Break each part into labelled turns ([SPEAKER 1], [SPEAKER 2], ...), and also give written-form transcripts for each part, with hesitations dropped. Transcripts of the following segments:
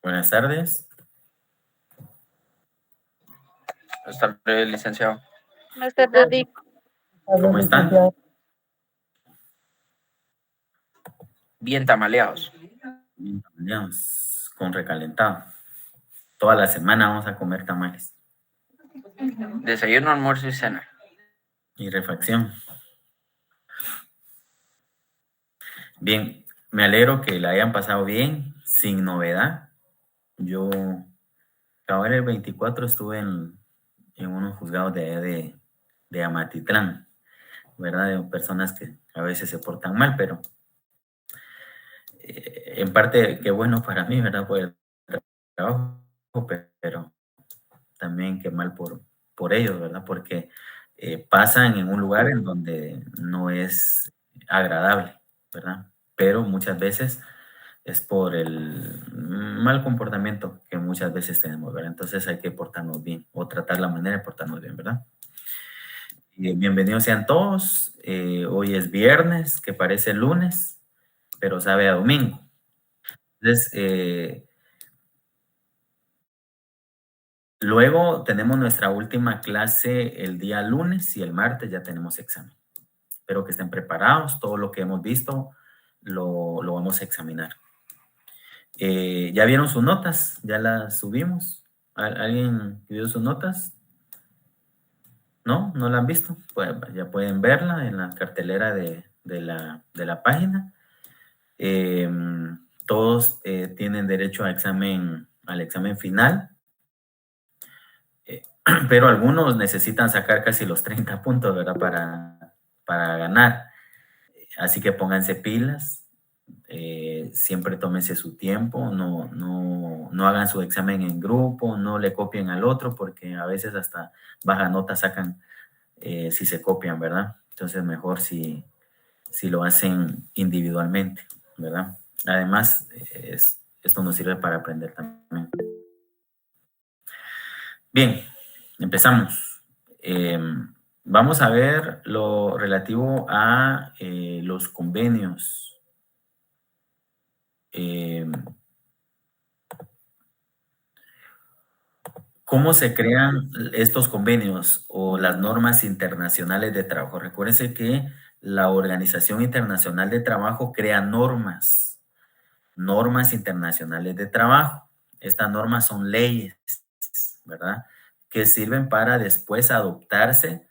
[SPEAKER 1] Buenas tardes.
[SPEAKER 2] Buenas tardes, licenciado.
[SPEAKER 3] Buenas tardes, Rick.
[SPEAKER 1] ¿Cómo están?
[SPEAKER 2] Bien tamaleados.
[SPEAKER 1] Bien, tamaleados, con recalentado. Toda la semana vamos a comer tamales
[SPEAKER 2] Desayuno, almuerzo y cena.
[SPEAKER 1] y refacción. Bien, me alegro que la hayan pasado bien, sin novedad. Yo, ahora el 24 estuve en unos juzgados de allá de Amatitlán, ¿verdad? De personas que a veces se portan mal, pero en parte qué bueno para mí, ¿verdad? Por el trabajo, pero también qué mal por ellos, ¿verdad? Porque pasan en un lugar en donde no es agradable, ¿verdad? Pero muchas veces es por el mal comportamiento que muchas veces tenemos, ¿verdad? Entonces hay que portarnos bien o tratar la manera de portarnos bien, ¿verdad? Bienvenidos sean todos. Hoy es viernes, que parece lunes, pero sabe a domingo. Entonces, luego tenemos nuestra última clase el día lunes y el martes ya tenemos examen. Espero que estén preparados. Todo lo que hemos visto lo vamos a examinar. ¿Ya vieron sus notas? ¿Ya las subimos? ¿Alguien vio sus notas? ¿No? ¿No la han visto? Pues ya pueden verla en la cartelera de la página. Todos tienen derecho al examen final. Pero algunos necesitan sacar casi los 30 puntos, ¿verdad? Para ganar. Así que pónganse pilas, siempre tómense su tiempo, no hagan su examen en grupo, no le copien al otro, porque a veces hasta baja nota sacan si se copian, ¿verdad? Entonces mejor si lo hacen individualmente, ¿verdad? Además, esto nos sirve para aprender también. Bien, empezamos. Vamos a ver lo relativo a los convenios. ¿Cómo se crean estos convenios o las normas internacionales de trabajo? Recuérdense que la Organización Internacional de Trabajo crea normas internacionales de trabajo. Estas normas son leyes, ¿verdad? Que sirven para después adoptarse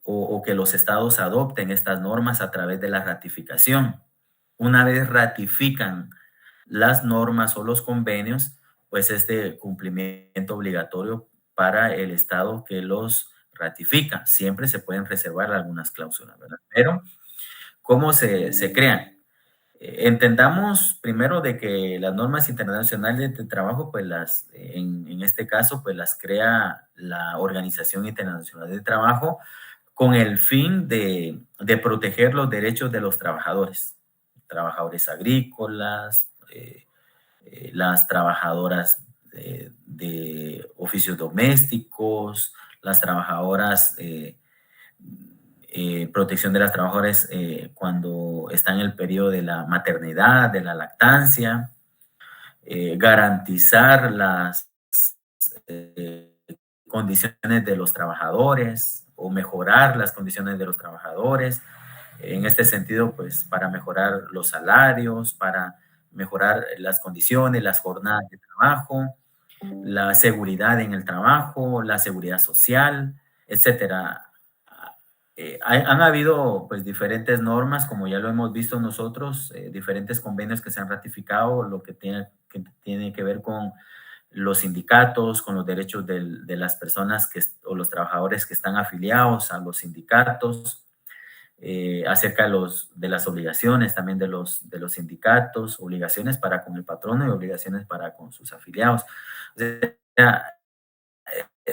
[SPEAKER 1] o que los estados adopten estas normas a través de la ratificación. Una vez ratifican las normas o los convenios, pues es de cumplimiento obligatorio para el estado que los ratifica. Siempre se pueden reservar algunas cláusulas, ¿verdad? Pero, ¿cómo se crean? Entendamos primero de que las normas internacionales de trabajo, pues en este caso, pues las crea la Organización Internacional de Trabajo con el fin de proteger los derechos de los trabajadores agrícolas, las trabajadoras de oficios domésticos, las trabajadoras protección de las trabajadoras cuando están en el periodo de la maternidad, de la lactancia, garantizar las condiciones de los trabajadores o mejorar las condiciones de los trabajadores. En este sentido, pues para mejorar los salarios, para mejorar las condiciones, las jornadas de trabajo, la seguridad en el trabajo, la seguridad social, etcétera. Han habido pues diferentes normas, como ya lo hemos visto nosotros, diferentes convenios que se han ratificado, lo que tiene que ver con los sindicatos, con los derechos de las personas o los trabajadores que están afiliados a los sindicatos, acerca de las obligaciones también de los sindicatos, obligaciones para con el patrono y obligaciones para con sus afiliados. O sea,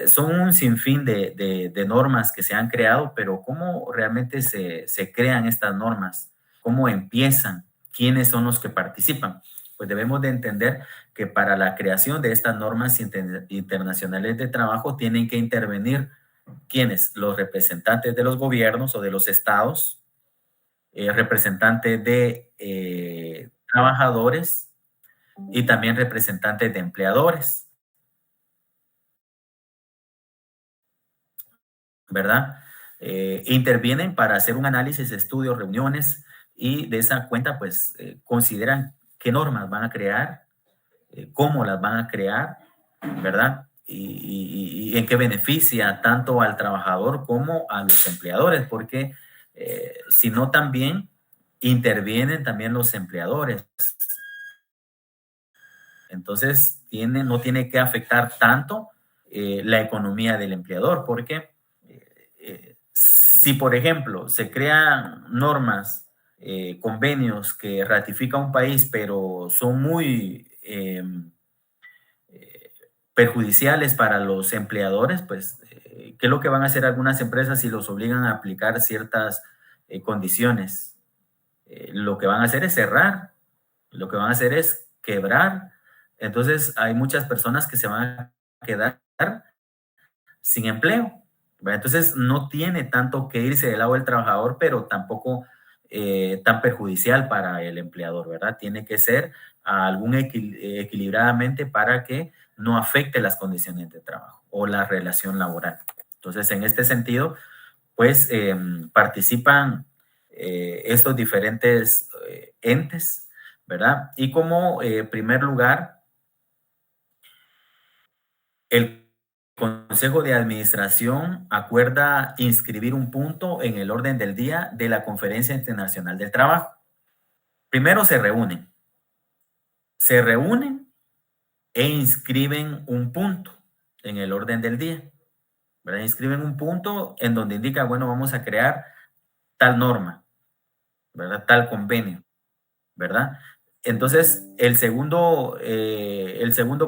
[SPEAKER 1] son un sinfín de normas que se han creado, pero ¿cómo realmente se crean estas normas? ¿Cómo empiezan? ¿Quiénes son los que participan? Pues debemos de entender que para la creación de estas normas internacionales de trabajo tienen que intervenir ¿quiénes? Los representantes de los gobiernos o de los estados, representantes de trabajadores, y también representantes de empleadores, ¿verdad? Intervienen para hacer un análisis, estudios, reuniones y de esa cuenta pues consideran qué normas van a crear, cómo las van a crear, ¿verdad? Y en qué beneficia tanto al trabajador como a los empleadores, porque si no también intervienen también los empleadores. Entonces, no tiene que afectar tanto la economía del empleador, porque si, por ejemplo, se crean normas, convenios que ratifica un país, pero son muy perjudiciales para los empleadores, pues, ¿qué es lo que van a hacer algunas empresas si los obligan a aplicar ciertas condiciones? Lo que van a hacer es cerrar, lo que van a hacer es quebrar. Entonces, hay muchas personas que se van a quedar sin empleo, ¿verdad? Entonces, no tiene tanto que irse del lado del trabajador, pero tampoco tan perjudicial para el empleador, ¿verdad? Tiene que ser equilibradamente para que no afecte las condiciones de trabajo o la relación laboral. Entonces, en este sentido, pues participan estos diferentes entes, ¿verdad? Y como primer lugar, el Consejo de Administración acuerda inscribir un punto en el orden del día de la Conferencia Internacional del Trabajo. Primero se reúnen e inscriben un punto en el orden del día, ¿verdad? Inscriben un punto en donde indica, bueno, vamos a crear tal norma, ¿verdad? Tal convenio, ¿verdad? Entonces, el segundo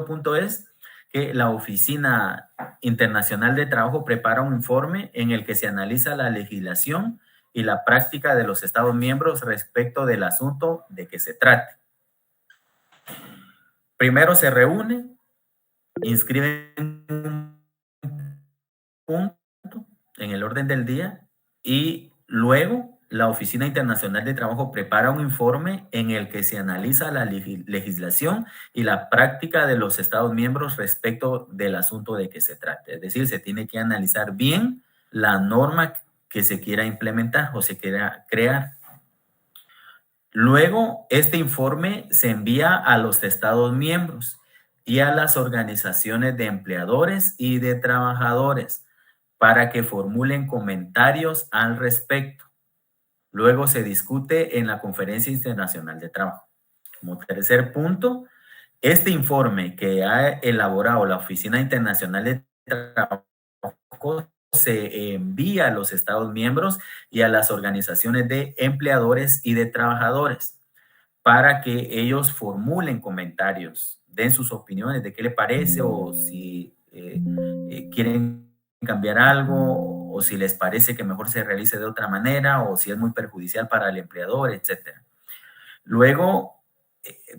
[SPEAKER 1] punto es que la Oficina Internacional de Trabajo prepara un informe en el que se analiza la legislación y la práctica de los Estados miembros respecto del asunto de que se trate. Primero se reúnen, inscriben un punto en el orden del día y luego la Oficina Internacional de Trabajo prepara un informe en el que se analiza la legislación y la práctica de los Estados miembros respecto del asunto de que se trate. Es decir, se tiene que analizar bien la norma que se quiera implementar o se quiera crear. Luego, este informe se envía a los Estados miembros y a las organizaciones de empleadores y de trabajadores para que formulen comentarios al respecto. Luego se discute en la Conferencia Internacional de Trabajo. Como tercer punto, este informe que ha elaborado la Oficina Internacional de Trabajo se envía a los Estados miembros y a las organizaciones de empleadores y de trabajadores para que ellos formulen comentarios, den sus opiniones de qué le parece o si quieren cambiar algo o si les parece que mejor se realice de otra manera o si es muy perjudicial para el empleador, etc. Luego,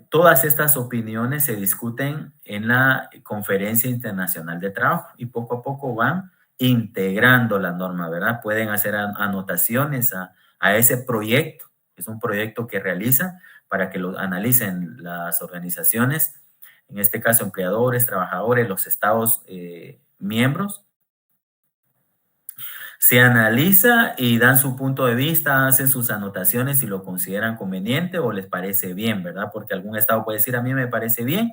[SPEAKER 1] todas estas opiniones se discuten en la Conferencia Internacional de Trabajo y poco a poco van integrando la norma, ¿verdad? Pueden hacer anotaciones a ese proyecto. Es un proyecto que realizan para que lo analicen las organizaciones, en este caso empleadores, trabajadores, los estados miembros. Se analiza y dan su punto de vista, hacen sus anotaciones si lo consideran conveniente o les parece bien, ¿verdad? Porque algún estado puede decir, a mí me parece bien,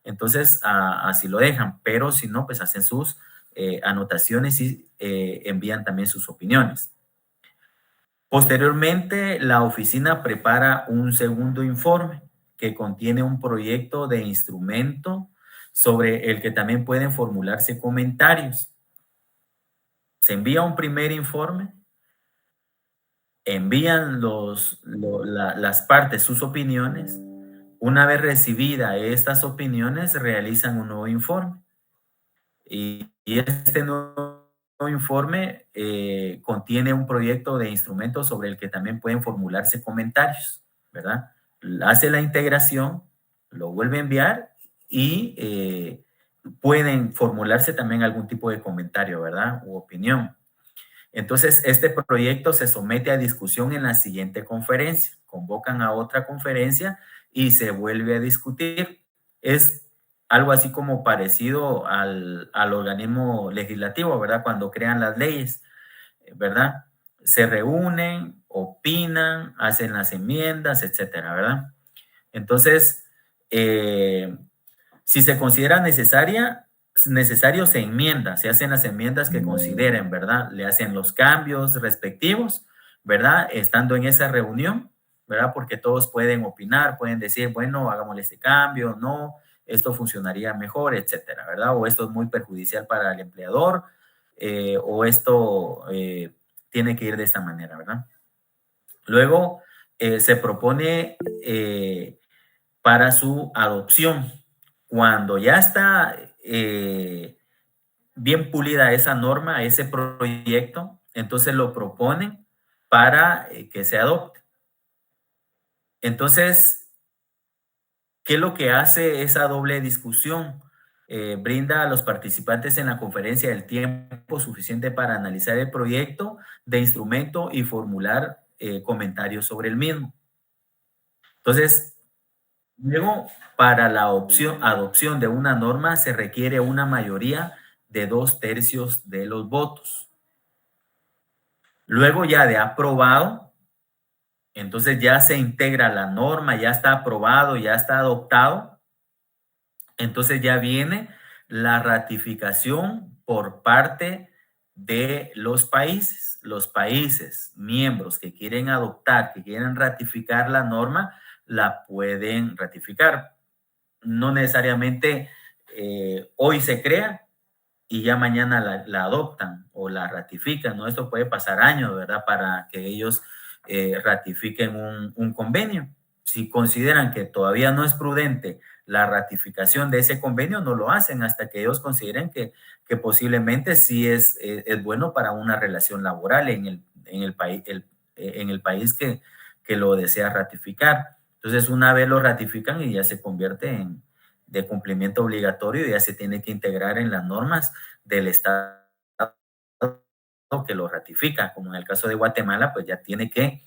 [SPEAKER 1] entonces así lo dejan, pero si no, pues hacen sus anotaciones y envían también sus opiniones. Posteriormente, la oficina prepara un segundo informe que contiene un proyecto de instrumento sobre el que también pueden formularse comentarios. Se envía un primer informe, envían las partes sus opiniones. Una vez recibidas estas opiniones, realizan un nuevo informe. Y este nuevo informe contiene un proyecto de instrumentos sobre el que también pueden formularse comentarios, ¿verdad? Hace la integración, lo vuelve a enviar y pueden formularse también algún tipo de comentario, ¿verdad? U opinión. Entonces, este proyecto se somete a discusión en la siguiente conferencia. Convocan a otra conferencia y se vuelve a discutir. Es algo así como parecido al organismo legislativo, ¿verdad? Cuando crean las leyes, ¿verdad? Se reúnen, opinan, hacen las enmiendas, etcétera, ¿verdad? Entonces, si se considera necesario, se enmienda, se hacen las enmiendas que consideren, ¿verdad? Le hacen los cambios respectivos, ¿verdad? Estando en esa reunión, ¿verdad? Porque todos pueden opinar, pueden decir, bueno, hagámosle este cambio, no, esto funcionaría mejor, etcétera, ¿verdad? O esto es muy perjudicial para el empleador, o esto tiene que ir de esta manera, ¿verdad? Luego se propone para su adopción. Cuando ya está bien pulida esa norma, ese proyecto, entonces lo proponen para que se adopte. Entonces, ¿qué es lo que hace esa doble discusión? Brinda a los participantes en la conferencia el tiempo suficiente para analizar el proyecto de instrumento y formular comentarios sobre el mismo. Entonces, luego, para la adopción de una norma se requiere una mayoría de 2/3 de los votos. Luego ya de aprobado, entonces ya se integra la norma, ya está aprobado, ya está adoptado. Entonces ya viene la ratificación por parte de los países miembros que quieren adoptar, que quieren ratificar la norma, la pueden ratificar. No necesariamente hoy se crea y ya mañana la adoptan o la ratifican, ¿no? Esto puede pasar años, ¿verdad? Para que ellos ratifiquen un convenio. Si consideran que todavía no es prudente la ratificación de ese convenio, no lo hacen hasta que ellos consideren que posiblemente sí es bueno para una relación laboral en el país que lo desea ratificar. Entonces, una vez lo ratifican y ya se convierte de cumplimiento obligatorio, ya se tiene que integrar en las normas del Estado que lo ratifica, como en el caso de Guatemala, pues ya tiene que,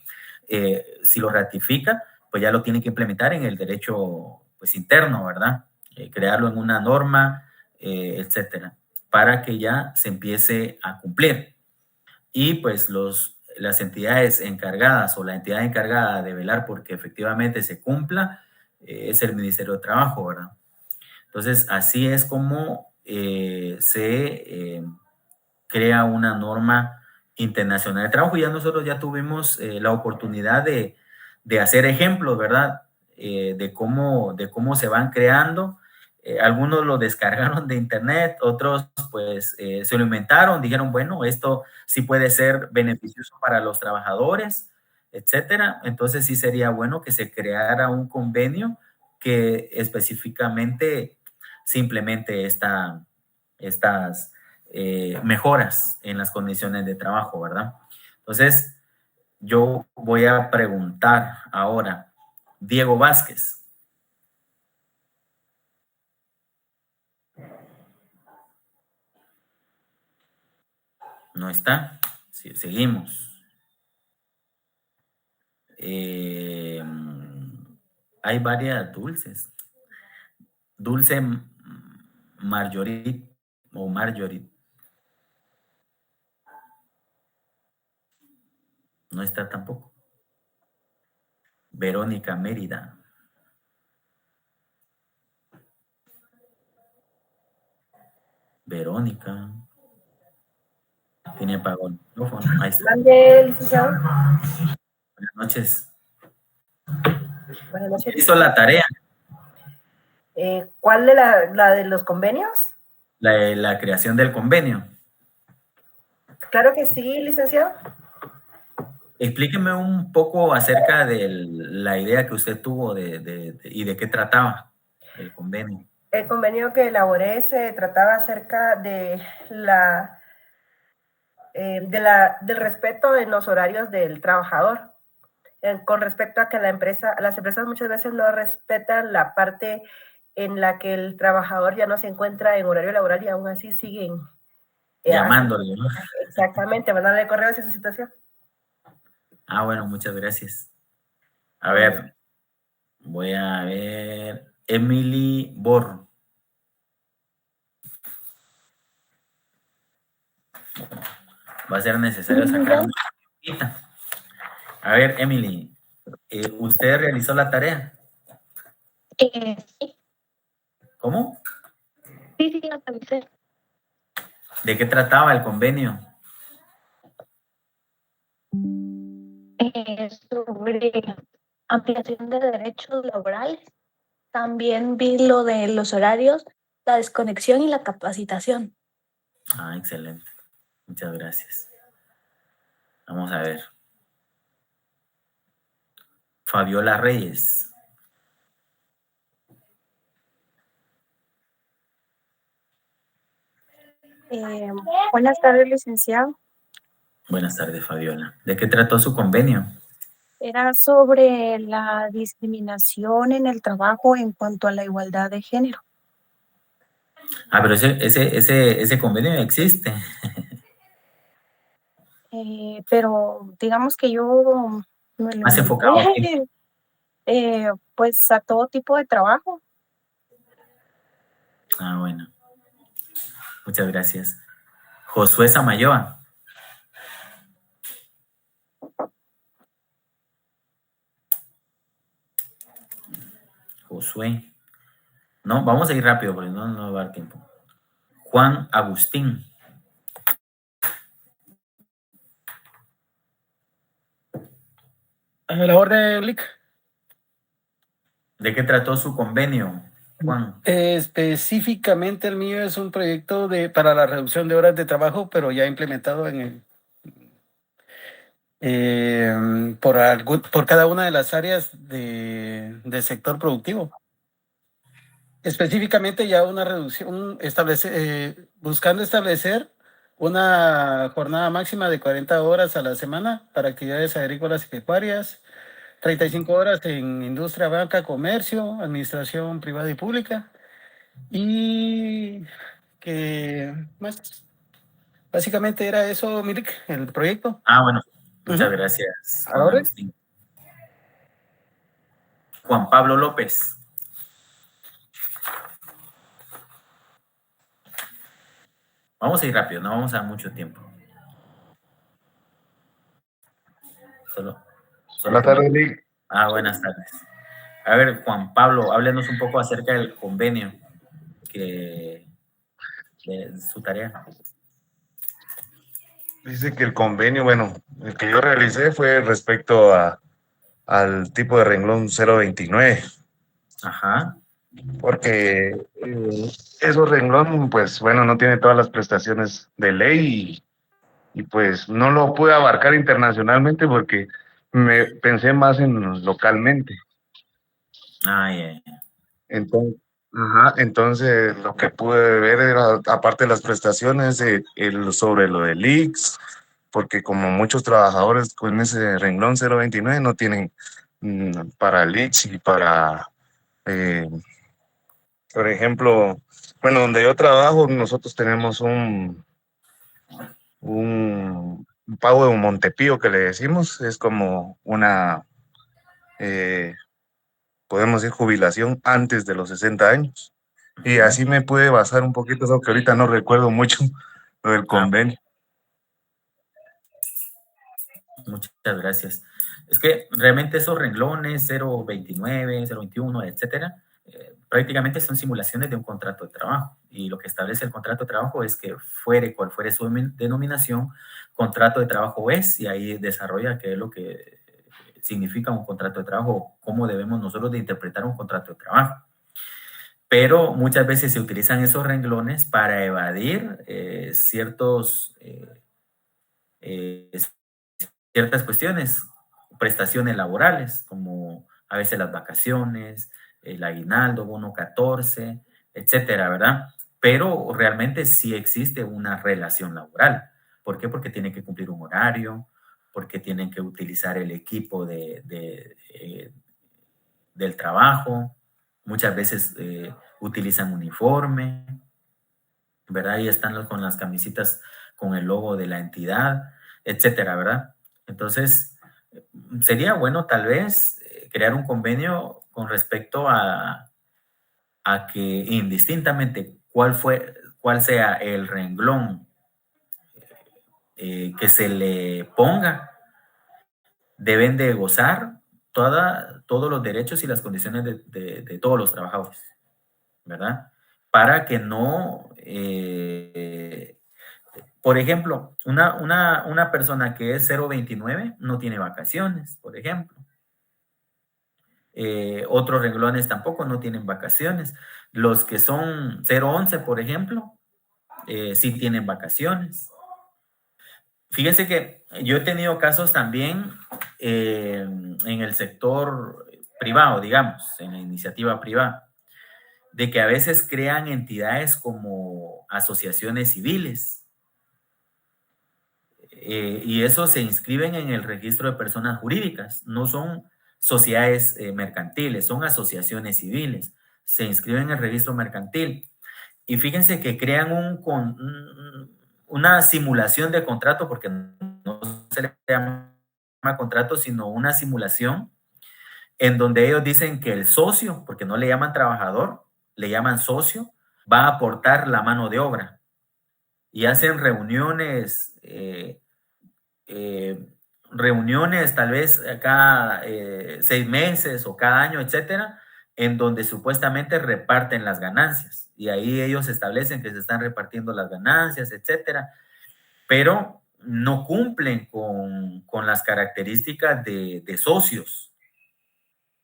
[SPEAKER 1] si lo ratifica, pues ya lo tiene que implementar en el derecho pues interno, ¿verdad? Crearlo en una norma, etcétera, para que ya se empiece a cumplir. Y pues las entidades encargadas o la entidad encargada de velar porque efectivamente se cumpla es el Ministerio de Trabajo, ¿verdad? Entonces, así es como se crea una norma internacional de trabajo. Ya nosotros ya tuvimos la oportunidad de hacer ejemplos, ¿verdad? De cómo se van creando. Algunos lo descargaron de internet, otros pues se lo inventaron, dijeron, bueno, esto sí puede ser beneficioso para los trabajadores, etcétera. Entonces sí sería bueno que se creara un convenio que específicamente simplemente estas mejoras en las condiciones de trabajo, ¿verdad? Entonces, yo voy a preguntar ahora, Diego Vázquez. ¿No está? Sí, seguimos. Hay varias dulces. Dulce Marjorie o Marjorie. No está tampoco. Verónica Mérida. Verónica. Tiene apagado el micrófono. Ahí está.
[SPEAKER 3] ¿Mande, licenciado?
[SPEAKER 1] Buenas noches.
[SPEAKER 3] Buenas noches.
[SPEAKER 1] ¿Hizo la tarea?
[SPEAKER 3] ¿Cuál de la de los convenios?
[SPEAKER 1] La creación del convenio.
[SPEAKER 3] Claro que sí, licenciado.
[SPEAKER 1] Explíqueme un poco acerca de la idea que usted tuvo y de qué trataba el convenio.
[SPEAKER 3] El convenio que elaboré se trataba acerca de del respeto en los horarios del trabajador. Con respecto a que las empresas muchas veces no respetan la parte en la que el trabajador ya no se encuentra en horario laboral y aún así siguen
[SPEAKER 1] Llamándole, ¿no?
[SPEAKER 3] Exactamente, mandarle correos a esa situación.
[SPEAKER 1] Ah, bueno, muchas gracias. A ver, voy a ver. Emily Borro. Va a ser necesario sacar una hojita. A ver, Emily, ¿usted realizó la tarea?
[SPEAKER 4] Sí,
[SPEAKER 1] ¿Cómo?
[SPEAKER 4] sí, la revisé.
[SPEAKER 1] ¿De qué trataba el convenio?
[SPEAKER 4] Sobre ampliación de derechos laborales. También vi lo de los horarios, la desconexión y la capacitación.
[SPEAKER 1] Ah, excelente. Muchas gracias. Vamos a ver. Fabiola Reyes.
[SPEAKER 5] Buenas tardes, licenciado.
[SPEAKER 1] Buenas tardes, Fabiola. ¿De qué trató su convenio?
[SPEAKER 5] Era sobre la discriminación en el trabajo en cuanto a la igualdad de género.
[SPEAKER 1] Ah, pero ese convenio existe.
[SPEAKER 5] Pero digamos que yo me lo
[SPEAKER 1] Más enfocado aquí.
[SPEAKER 5] inventé, pues a todo tipo de trabajo.
[SPEAKER 1] Ah, bueno. Muchas gracias. Josué Samayoa. Josué. No, vamos a ir rápido porque no va a dar tiempo. Juan Agustín.
[SPEAKER 6] A la orden, Lick.
[SPEAKER 1] ¿De qué trató su convenio, Juan?
[SPEAKER 6] Específicamente el mío es un proyecto para la reducción de horas de trabajo, pero ya implementado por cada una de las áreas del sector productivo. Específicamente ya una reducción, buscando establecer una jornada máxima de 40 horas a la semana para actividades agrícolas y pecuarias, 35 horas en industria, banca, comercio, administración privada y pública, y que más, básicamente era eso, Milik, el proyecto.
[SPEAKER 1] Ah, bueno. Muchas gracias, Juan
[SPEAKER 6] Ahora,
[SPEAKER 1] Agustín. Juan Pablo López. Vamos a ir rápido, no vamos a dar mucho tiempo. Solo
[SPEAKER 7] Buenas tardes, Lick.
[SPEAKER 1] buenas tardes. A ver, Juan Pablo, háblenos un poco acerca del convenio de su tarea.
[SPEAKER 7] Dice que el convenio, bueno, el que yo realicé fue respecto al tipo de renglón 029,
[SPEAKER 1] Ajá.
[SPEAKER 7] porque esos renglón, pues bueno, no tiene todas las prestaciones de ley y pues no lo pude abarcar internacionalmente porque me pensé más en localmente.
[SPEAKER 1] Ah, ya.
[SPEAKER 7] Entonces lo que pude ver era, aparte de las prestaciones, sobre lo del IX, porque como muchos trabajadores con ese renglón 029 no tienen para el IX y para, eh, por ejemplo, bueno, donde yo trabajo, nosotros tenemos un pago de un Montepío que le decimos, es como una, eh, podemos decir, jubilación antes de los 60 años. Y así me pude basar un poquito, eso que ahorita no recuerdo mucho, lo del convenio.
[SPEAKER 1] Muchas gracias. Es que realmente esos renglones 029, 021, etcétera, prácticamente son simulaciones de un contrato de trabajo. Y lo que establece el contrato de trabajo es que fuere cual fuere su denominación, contrato de trabajo es, y ahí desarrolla qué es lo que significa un contrato de trabajo, cómo debemos nosotros de interpretar un contrato de trabajo. Pero muchas veces se utilizan esos renglones para evadir ciertas cuestiones, prestaciones laborales, como a veces las vacaciones, el aguinaldo, bono 14, etcétera, ¿verdad? Pero realmente sí existe una relación laboral. ¿Por qué? Porque tienen que cumplir un horario, porque tienen que utilizar el equipo del trabajo, muchas veces utilizan uniforme, ¿verdad? Ahí están con las camisitas con el logo de la entidad, etcétera, ¿verdad? Entonces, sería bueno tal vez crear un convenio con respecto a que indistintamente cuál sea el renglón que se le ponga, deben de gozar todos los derechos y las condiciones de todos los trabajadores, ¿verdad? Para que no, por ejemplo, una persona que es 029 no tiene vacaciones, por ejemplo. Otros renglones tampoco no tienen vacaciones. Los que son 011, por ejemplo, sí tienen vacaciones. Fíjense que yo he tenido casos también en el sector privado, digamos, en la iniciativa privada, de que a veces crean entidades como asociaciones civiles y eso se inscriben en el registro de personas jurídicas, no son sociedades mercantiles, son asociaciones civiles, se inscriben en el registro mercantil y fíjense que crean una simulación de contrato, porque no se le llama contrato, sino una simulación en donde ellos dicen que el socio, porque no le llaman trabajador, le llaman socio, va a aportar la mano de obra y hacen reuniones, reuniones tal vez cada 6 meses o cada año, etcétera, en donde supuestamente reparten las ganancias y ahí ellos establecen que se están repartiendo las ganancias, etcétera, pero no cumplen con las características de socios,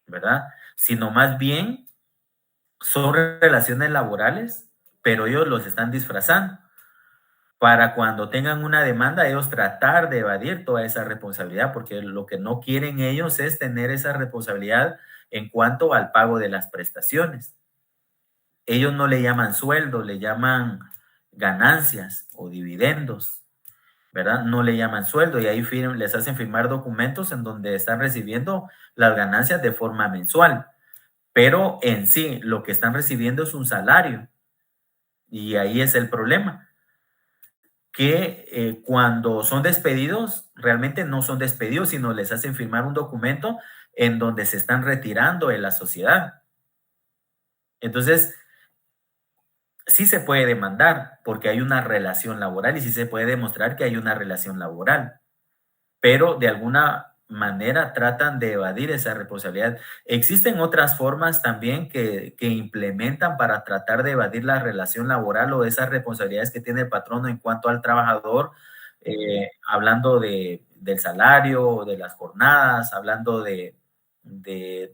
[SPEAKER 1] ¿verdad? Sino más bien son relaciones laborales, pero ellos los están disfrazando para cuando tengan una demanda, ellos tratar de evadir toda esa responsabilidad, porque lo que no quieren ellos es tener esa responsabilidad en cuanto al pago de las prestaciones. Ellos no le llaman sueldo, le llaman ganancias o dividendos, ¿verdad? No le llaman sueldo y ahí les hacen firmar documentos en donde están recibiendo las ganancias de forma mensual, pero en sí lo que están recibiendo es un salario y ahí es el problema, que cuando son despedidos, realmente no son despedidos, sino les hacen firmar un documento en donde se están retirando de la sociedad. Entonces, sí se puede demandar porque hay una relación laboral y sí se puede demostrar que hay una relación laboral, pero de alguna manera tratan de evadir esa responsabilidad. Existen otras formas también que implementan para tratar de evadir la relación laboral o esas responsabilidades que tiene el patrono en cuanto al trabajador, hablando del salario, de las jornadas, hablando de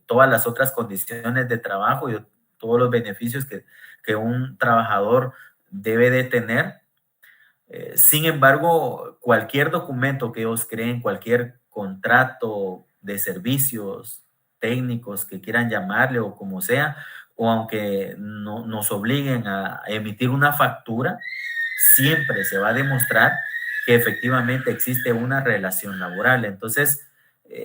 [SPEAKER 1] todas las otras condiciones de trabajo y todos los beneficios que un trabajador debe de tener. Sin embargo, cualquier documento que ellos creen, cualquier contrato de servicios técnicos que quieran llamarle o como sea, o aunque nos obliguen a emitir una factura, siempre se va a demostrar que efectivamente existe una relación laboral. Entonces,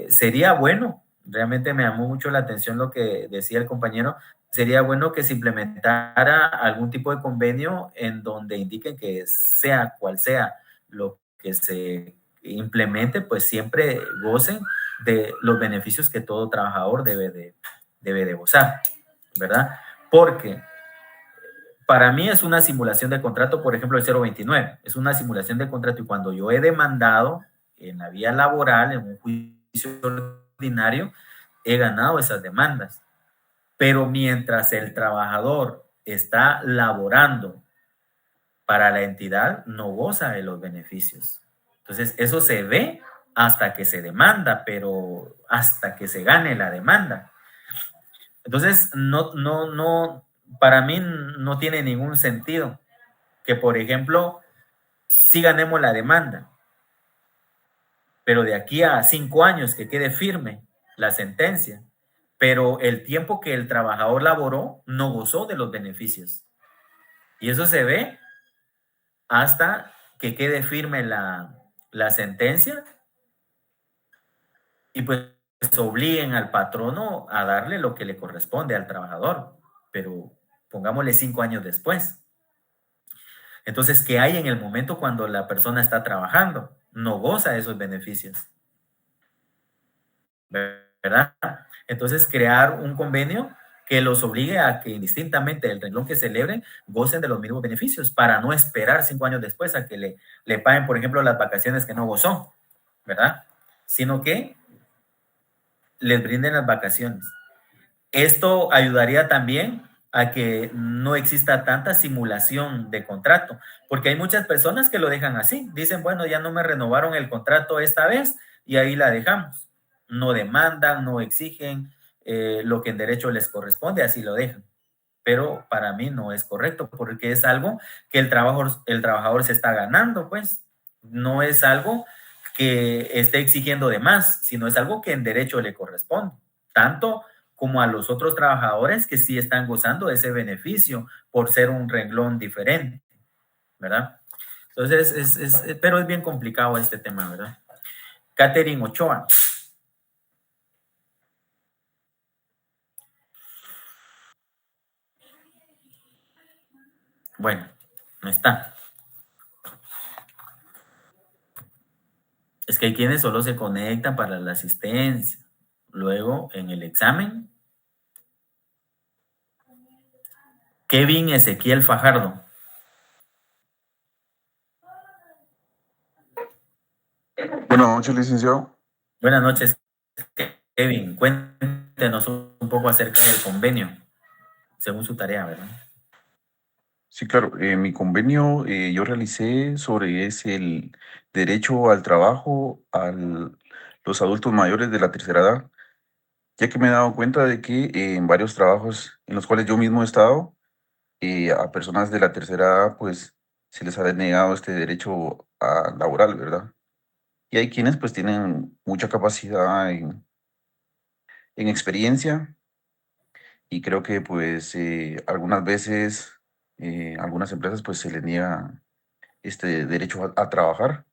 [SPEAKER 1] sería bueno, realmente me llamó mucho la atención lo que decía el compañero, sería bueno que se implementara algún tipo de convenio en donde indiquen que sea cual sea lo que se implemente, pues siempre gocen de los beneficios que todo trabajador debe de gozar, ¿verdad? Porque para mí es una simulación de contrato, por ejemplo, el 029, es una simulación de contrato y cuando yo he demandado en la vía laboral, en un juicio ordinario, he ganado esas demandas. Pero mientras el trabajador está laborando para la entidad, no goza de los beneficios. Entonces, eso se ve hasta que se demanda, pero hasta que se gane la demanda. Entonces, para mí no tiene ningún sentido que, por ejemplo, sí ganemos la demanda, pero de aquí a 5 años que quede firme la sentencia, pero el tiempo que el trabajador laboró no gozó de los beneficios. Y eso se ve hasta que quede firme la sentencia y pues obliguen al patrono a darle lo que le corresponde al trabajador, pero pongámosle 5 años después. Entonces, ¿qué hay en el momento cuando la persona está trabajando? No goza de esos beneficios, ¿verdad? Entonces, crear un convenio que los obligue a que indistintamente del renglón que celebren, gocen de los mismos beneficios para no esperar 5 años después a que le paguen, por ejemplo, las vacaciones que no gozó, ¿verdad? Sino que les brinden las vacaciones. Esto ayudaría también a que no exista tanta simulación de contrato, porque hay muchas personas que lo dejan así. Dicen, bueno, ya no me renovaron el contrato esta vez y ahí la dejamos. No demandan, no exigen lo que en derecho les corresponde, así lo dejan. Pero para mí no es correcto, porque es algo que el trabajador se está ganando, pues. No es algo que esté exigiendo de más, sino es algo que en derecho le corresponde. Tanto como a los otros trabajadores que sí están gozando de ese beneficio por ser un renglón diferente, ¿verdad? Entonces, pero es bien complicado este tema, ¿verdad? Catherine Ochoa. Bueno, no está. Es que hay quienes solo se conectan para la asistencia. Luego, en el examen, Kevin Ezequiel Fajardo.
[SPEAKER 8] Buenas noches, licenciado.
[SPEAKER 1] Buenas noches, Kevin. Cuéntenos un poco acerca del convenio, según su tarea, ¿verdad?
[SPEAKER 8] Sí, claro. Mi convenio yo realicé sobre es el derecho al trabajo a los adultos mayores de la tercera edad, ya que me he dado cuenta de que en varios trabajos en los cuales yo mismo he estado, a personas de la tercera edad, pues se les ha denegado este derecho laboral, ¿verdad? Y hay quienes pues tienen mucha capacidad en experiencia y creo que pues algunas veces algunas empresas pues se les niega este derecho a trabajar.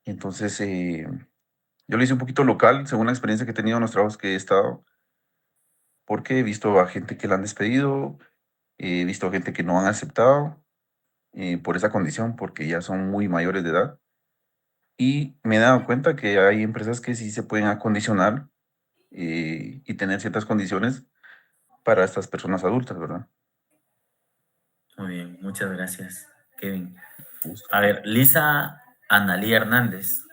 [SPEAKER 8] Entonces yo lo hice un poquito local según la experiencia que he tenido en los trabajos que he estado, porque he visto a gente que la han despedido, he visto a gente que no han aceptado por esa condición, porque ya son muy mayores de edad. Y me he dado cuenta que hay empresas que sí se pueden acondicionar y tener ciertas condiciones para estas personas adultas, ¿verdad?
[SPEAKER 1] Muy bien, muchas gracias, Kevin.
[SPEAKER 8] Gusto.
[SPEAKER 1] A ver, Lisa Analí Hernández.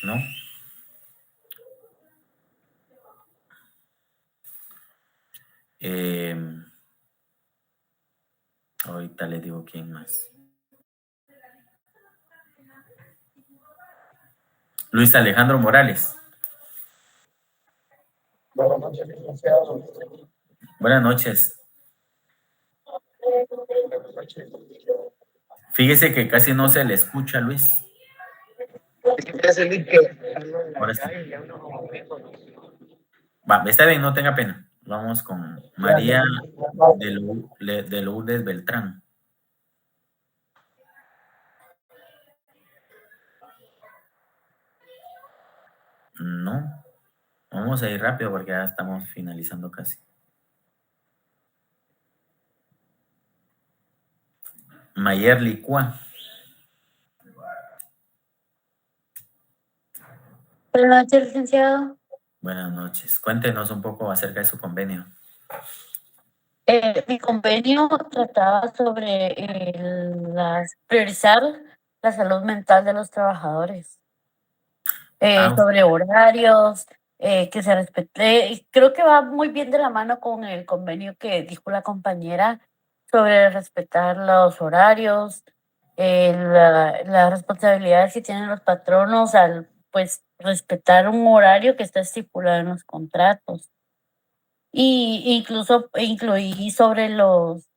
[SPEAKER 1] ¿No? Ahorita le digo quién más. Luis Alejandro Morales.
[SPEAKER 9] Buenas noches, licenciado.
[SPEAKER 1] Buenas noches. Fíjese que casi no se le escucha, Luis. Ahora sí. Va, está bien, no tenga pena. Vamos con María de Lourdes Beltrán. No. Vamos a ir rápido porque ya estamos finalizando casi. Mayer Licua.
[SPEAKER 4] Buenas noches, licenciado.
[SPEAKER 1] Buenas noches. Cuéntenos un poco acerca de su convenio.
[SPEAKER 4] Mi convenio trataba sobre priorizar la salud mental de los trabajadores, sobre horarios, que se respete. Y creo que va muy bien de la mano con el convenio que dijo la compañera sobre respetar los horarios, las responsabilidades que tienen los patronos al pues respetar un horario que está estipulado en los contratos. Y incluso incluí sobre los,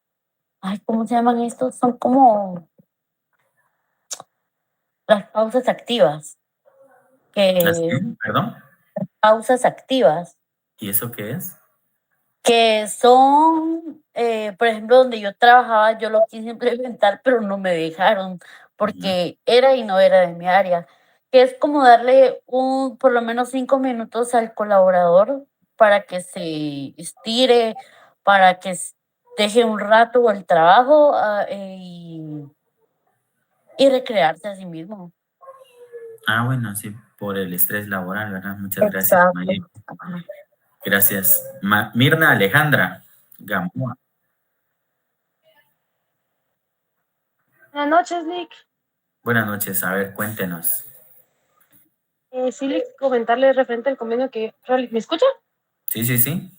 [SPEAKER 4] ay, ¿cómo se llaman estos? Son como las pausas activas,
[SPEAKER 1] ¿Perdón?
[SPEAKER 4] pausas activas,
[SPEAKER 1] ¿Y eso qué es?
[SPEAKER 4] que son, por ejemplo, donde yo trabajaba, yo lo quise implementar, pero no me dejaron, porque era y no era de mi área, que es como darle por lo menos 5 minutos al colaborador para que se estire, para que deje un rato el trabajo y recrearse a sí mismo.
[SPEAKER 1] Bueno, sí, por el estrés laboral, ¿verdad? Muchas gracias,
[SPEAKER 4] Exacto.
[SPEAKER 1] Mayeli.
[SPEAKER 4] Ajá.
[SPEAKER 1] Gracias. Mirna Alejandra Gamboa.
[SPEAKER 10] Buenas noches, Nick.
[SPEAKER 1] Buenas noches. A ver, cuéntenos.
[SPEAKER 10] Sí, Nick, comentarle referente al convenio que... ¿Me escucha?
[SPEAKER 1] Sí, sí, sí.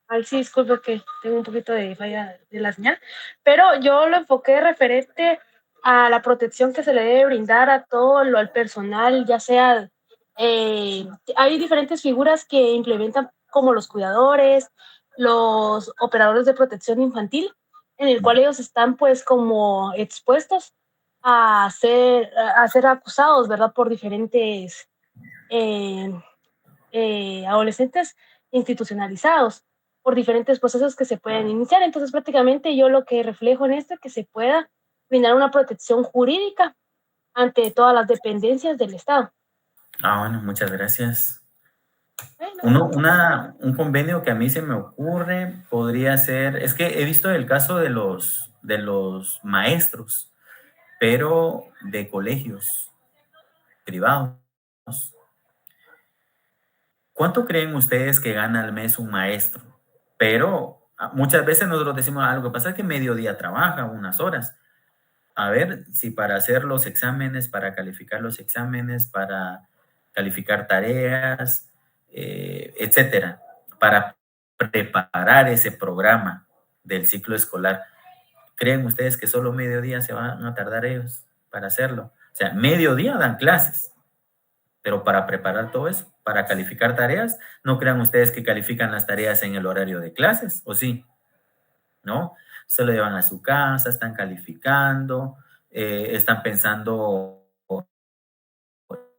[SPEAKER 10] Ay, sí, disculpe que tengo un poquito de falla de la señal, pero yo lo enfoqué referente a la protección que se le debe brindar a al personal, ya sea, hay diferentes figuras que implementan como los cuidadores, los operadores de protección infantil, en el cual ellos están pues como expuestos a ser acusados, ¿verdad? Por diferentes adolescentes institucionalizados por diferentes procesos que se pueden iniciar. Entonces, prácticamente yo lo que reflejo en esto es que se pueda brindar una protección jurídica ante todas las dependencias del Estado.
[SPEAKER 1] Bueno, muchas gracias.
[SPEAKER 10] Bueno,
[SPEAKER 1] Un convenio que a mí se me ocurre podría ser, es que he visto el caso de los maestros, pero de colegios privados. ¿Cuánto creen ustedes que gana al mes un maestro? Pero muchas veces nosotros decimos, lo que pasa es que mediodía trabaja unas horas. A ver si para hacer los exámenes, para calificar los exámenes, para calificar tareas, etcétera, para preparar ese programa del ciclo escolar, ¿creen ustedes que solo mediodía se van a tardar ellos para hacerlo? O sea, mediodía dan clases, pero para preparar todo eso, para calificar tareas, ¿no crean ustedes que califican las tareas en el horario de clases? ¿O sí? ¿No? Se lo llevan a su casa, están calificando, están pensando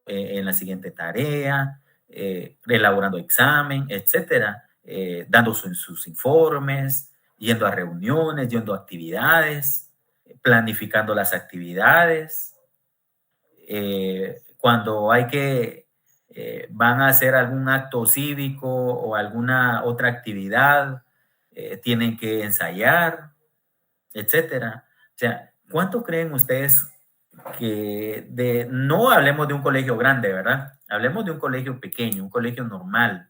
[SPEAKER 1] en la siguiente tarea, elaborando examen, etcétera, dando sus informes, yendo a reuniones, yendo a actividades, planificando las actividades. Cuando van a hacer algún acto cívico o alguna otra actividad, tienen que ensayar, etcétera. O sea, ¿cuánto creen ustedes no hablemos de un colegio grande, ¿verdad? Hablemos de un colegio pequeño, un colegio normal.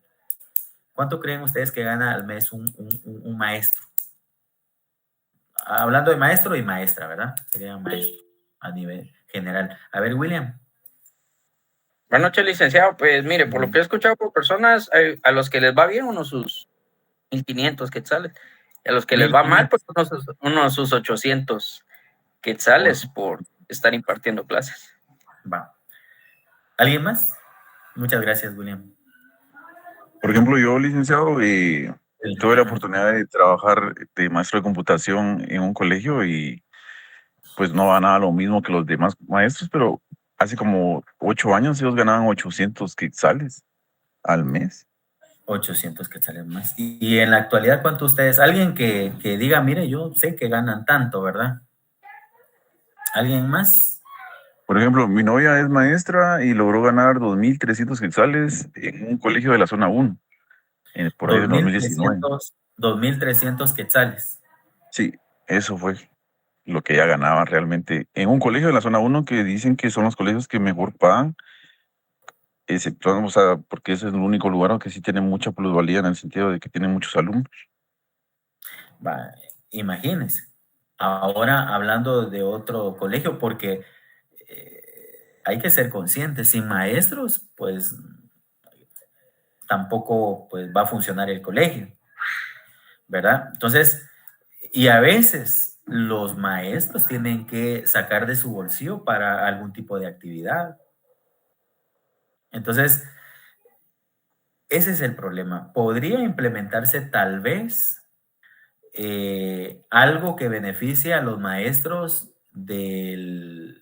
[SPEAKER 1] ¿Cuánto creen ustedes que gana al mes un maestro? Hablando de maestro y maestra, ¿verdad? Sería maestro a nivel general. A ver, William.
[SPEAKER 2] Buenas noches, licenciado. Pues mire, por lo que he escuchado por personas, a los que les va bien, unos sus 1,500 quetzales. Y a los que les va mal, pues unos sus 800 quetzales por estar impartiendo clases.
[SPEAKER 1] Va. ¿Alguien más? Muchas gracias, William.
[SPEAKER 8] Por ejemplo, yo, licenciado, tuve la oportunidad de trabajar de maestro de computación en un colegio y pues no ganaba lo mismo que los demás maestros, pero hace como 8 años ellos ganaban 800 quetzales al mes.
[SPEAKER 1] 800 quetzales más. Y en la actualidad, ¿cuánto ustedes? Alguien que diga, mire, yo sé que ganan tanto, ¿verdad? ¿Alguien más?
[SPEAKER 8] Por ejemplo, mi novia es maestra y logró ganar 2,300 quetzales en un colegio de la zona 1, por ahí de 2019.
[SPEAKER 1] 2,300 quetzales.
[SPEAKER 8] Sí, eso fue lo que ella ganaba realmente en un colegio de la zona 1 que dicen que son los colegios que mejor pagan, exceptuando, o sea, porque ese es el único lugar que sí tiene mucha plusvalía en el sentido de que tiene muchos alumnos.
[SPEAKER 1] Imagínense. Ahora hablando de otro colegio, porque hay que ser conscientes, sin maestros, pues tampoco pues, va a funcionar el colegio, ¿verdad? Entonces, y a veces los maestros tienen que sacar de su bolsillo para algún tipo de actividad. Entonces, ese es el problema. Podría implementarse tal vez algo que beneficie a los maestros de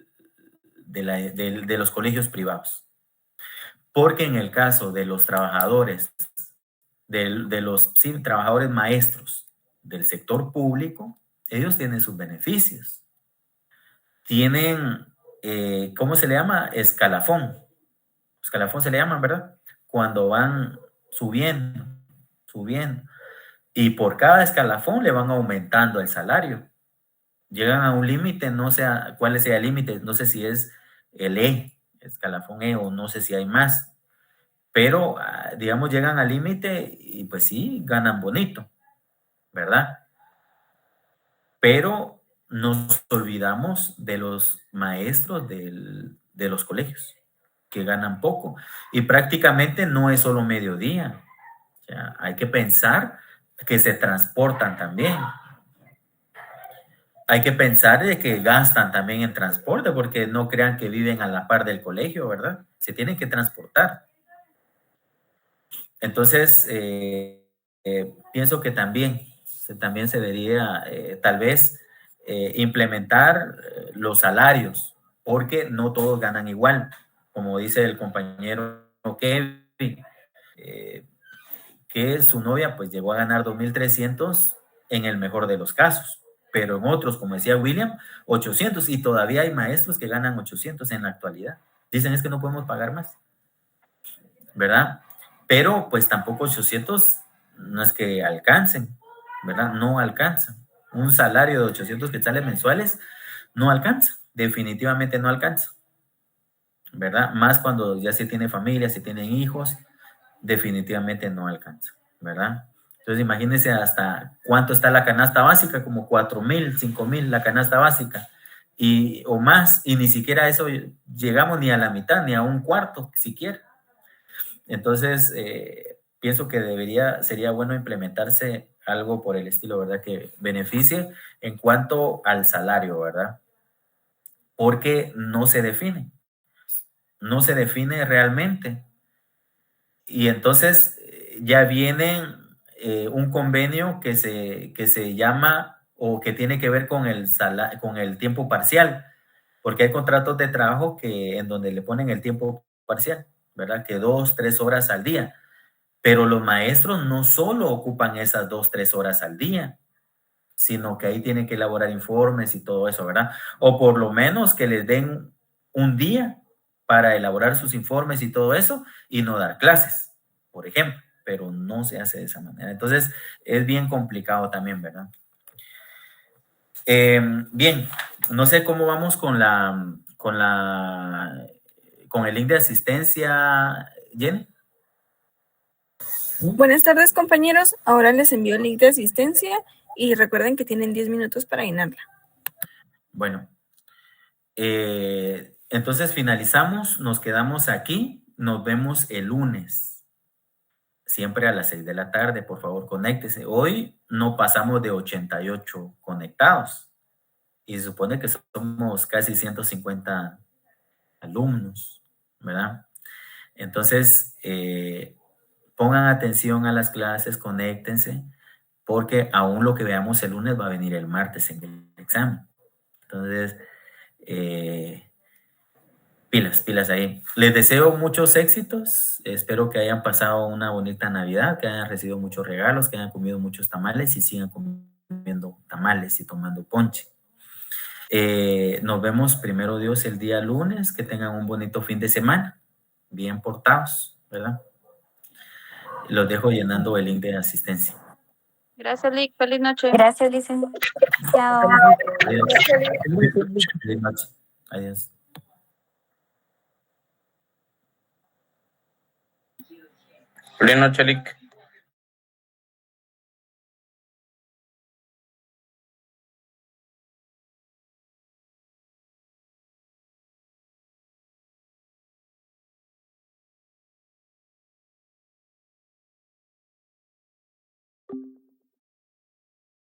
[SPEAKER 1] los colegios privados. Porque en el caso de los trabajadores, de los trabajadores maestros del sector público, ellos tienen sus beneficios. Tienen ¿cómo se le llama? Escalafón. Escalafón se le llama, ¿verdad? Cuando van subiendo, subiendo. Y por cada escalafón le van aumentando el salario. Llegan a un límite, no sé cuál sea el límite, no sé si es el escalafón E, o no sé si hay más. Pero, digamos, llegan al límite y pues sí, ganan bonito, ¿verdad? Pero nos olvidamos de los maestros de los colegios, que ganan poco. Y prácticamente no es solo mediodía. O sea, hay que pensar que se transportan también. Hay que pensar de que gastan también en transporte, porque no crean que viven a la par del colegio, ¿verdad? Se tienen que transportar. Entonces, pienso que también se debería tal vez implementar los salarios, porque no todos ganan igual. Como dice el compañero Kevin, que su novia pues llegó a ganar 2.300 en el mejor de los casos, pero en otros, como decía William, 800, y todavía hay maestros que ganan 800 en la actualidad. Dicen es que no podemos pagar más, ¿verdad? Pero pues tampoco 800 no es que alcancen, ¿verdad? No alcanzan. Un salario de 800 quetzales mensuales no alcanza, definitivamente no alcanza, ¿verdad? Más cuando ya se tiene familia, se tienen hijos, definitivamente no alcanza, ¿verdad? Entonces imagínense hasta cuánto está la canasta básica, como 4,000, 5,000 la canasta básica, o más, y ni siquiera eso llegamos ni a la mitad, ni a un cuarto siquiera. Entonces, pienso que sería bueno implementarse algo por el estilo, ¿verdad? Que beneficie en cuanto al salario, ¿verdad? Porque no se define realmente. Y entonces ya viene un convenio que se llama, o que tiene que ver con el tiempo parcial, porque hay contratos de trabajo en donde le ponen el tiempo parcial, ¿verdad? Que 2, 3 horas al día. Pero los maestros no solo ocupan esas 2, 3 horas al día, sino que ahí tienen que elaborar informes y todo eso, ¿verdad? O por lo menos que les den un día para elaborar sus informes y todo eso, y no dar clases, por ejemplo, pero no se hace de esa manera. Entonces, es bien complicado también, ¿verdad? Bien, no sé cómo vamos con el link de asistencia, Jenny.
[SPEAKER 11] Buenas tardes, compañeros. Ahora les envío el link de asistencia y recuerden que tienen 10 minutos para llenarla.
[SPEAKER 1] Bueno, entonces finalizamos, nos quedamos aquí, nos vemos el lunes, siempre a las 6 de la tarde, por favor, conéctese. Hoy no pasamos de 88 conectados y se supone que somos casi 150 alumnos, ¿verdad? Entonces, pongan atención a las clases, conéctense, porque aún lo que veamos el lunes va a venir el martes en el examen. Entonces, pilas ahí. Les deseo muchos éxitos. Espero que hayan pasado una bonita Navidad, que hayan recibido muchos regalos, que hayan comido muchos tamales y sigan comiendo tamales y tomando ponche. Nos vemos, primero Dios, el día lunes. Que tengan un bonito fin de semana. Bien portados, ¿verdad? Los dejo llenando el link de asistencia.
[SPEAKER 5] Gracias, Lick. Feliz noche.
[SPEAKER 4] Gracias, licenciado.
[SPEAKER 1] Adiós. Feliz noche. Adiós.
[SPEAKER 2] Feliz noche, Lick.